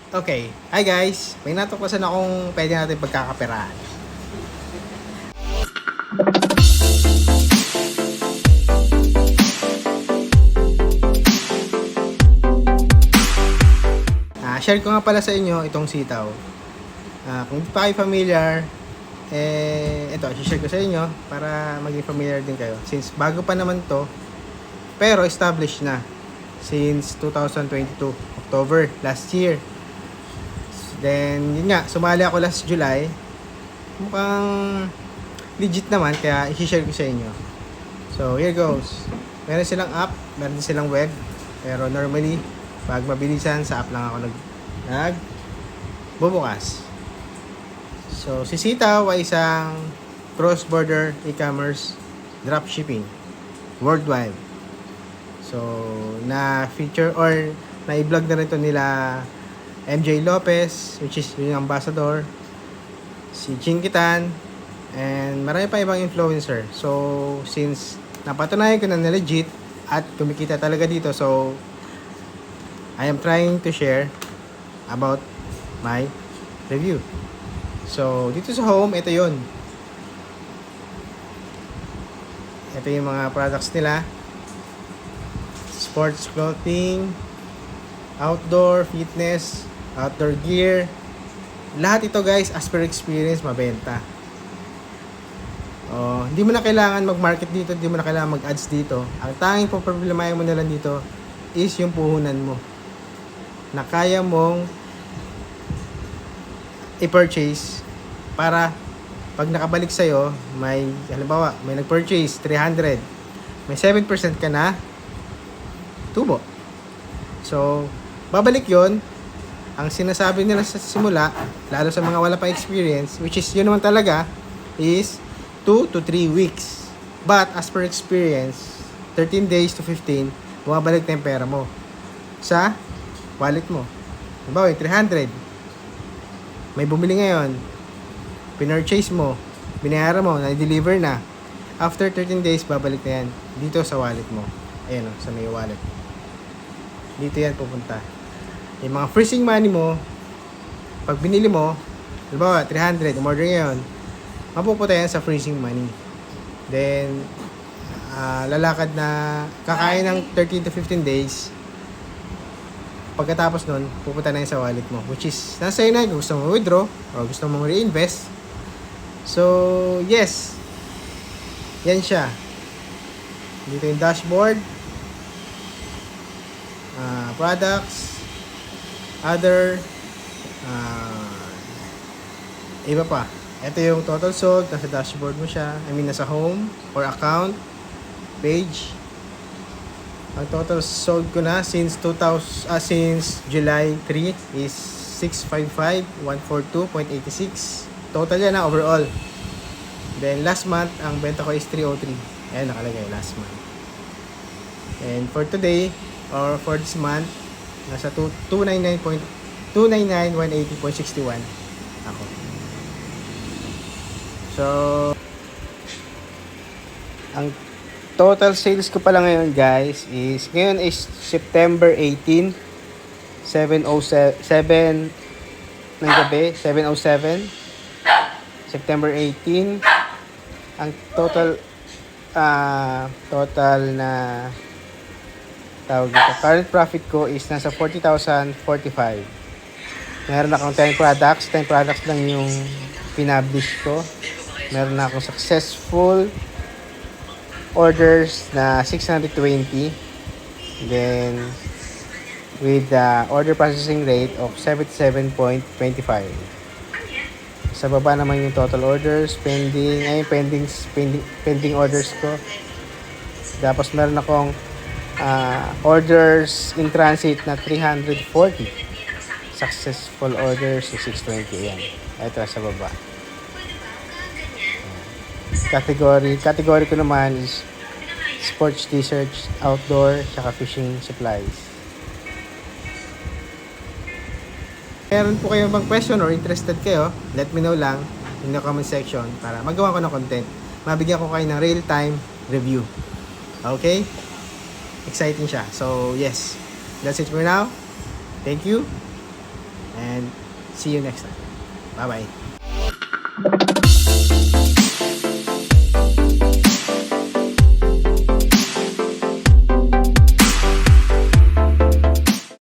Okay. Hi guys. May natuklasan akong pwede natin pagkakaperahan. Share ko nga pala sa inyo itong sitaw. Kung hindi pa kayo familiar, ito, share ko sa inyo para maging familiar din kayo. Since bago pa naman to, pero established na since 2022, October, last year. Then, yun nga, sumali ako last July. Mukhang legit naman, kaya i-share ko sa inyo. So, here goes. Meron silang app, meron silang web. Pero normally, pag mabilisan, sa app lang ako bubukas. So, si Sitaw ay isang cross-border e-commerce dropshipping worldwide. So, na-feature or na-i-vlog na rin ito nila MJ Lopez, which is yung ambassador, si Chinkitan, and marami pa ibang influencer. So, since napatunayan ko na legit at kumikita talaga dito, so I am trying to share about my review. So, dito sa home, ito yun. Ito yung mga products nila. Sports clothing, outdoor, fitness, outdoor gear. Lahat ito guys, as per experience, mabenta. Hindi mo na kailangan mag-market dito, hindi mo na kailangan mag-ads dito. Ang tanging problemahin mo na lang dito is yung puhunan mo na kaya mong i-purchase para pag nakabalik sa'yo, may, halimbawa, may nag-purchase 300, may 7% ka na tubo. So, babalik yon. Ang sinasabi nila sa simula, lalo sa mga wala pa experience, which is yun naman talaga, is 2 to 3 weeks. But, as per experience, 13 days to 15, bumabalik na yung pera mo sa wallet mo. Halimbawa, 300. May bumili ngayon, pinurchase mo, binayaran mo, na-deliver na. After 13 days, babalik na yan dito sa wallet mo. Ayan o, sa may wallet. Dito yan pupunta. Yung mga freezing money mo, pag binili mo, halimbawa 300, umorder ngayon, mapupunta yan sa freezing money. Then, lalakad na, kakain ng 13 to 15 days. Pagkatapos nun, pupunta na yan sa wallet mo. Which is, nasa iyo na, gusto mo withdraw, o gusto mo reinvest. So, yes. Yan siya. Dito yung dashboard. Products, other, iba pa. Ito yung total sold, nasa dashboard mo siya. I mean, nasa home or account page. Ang total sold ko na since July 3 is 655,142.86. Total yan na overall. Then last month, ang benta ko is 303. Ayan, nakalagay last month. And for today, or for this month, nasa 299,180.61 ako. So, ang total sales ko pala ngayon guys is, ngayon is September 18, 7:07 ng gabi, 7:07. September 18, ang total na tawag dito, current profit ko is nasa 40,045. Meron akong 10 products lang yung pinablish ko. Meron na akong successful orders na 620. Then, with the order processing rate of 77.25. Sa baba naman yung total orders, pending orders ko. Tapos meron akong orders in transit na 340. Successful orders na 620. Ayan. Ito sa baba. Category ko naman is sports t-shirts, outdoor, saka fishing supplies. Meron po kayo bang question or interested kayo, let me know lang in the comment section para magawa ko ng content. Mabigyan ko kayo ng real-time review. Okay? Exciting siya. So, yes. That's it for now. Thank you. See you next time. Bye-bye.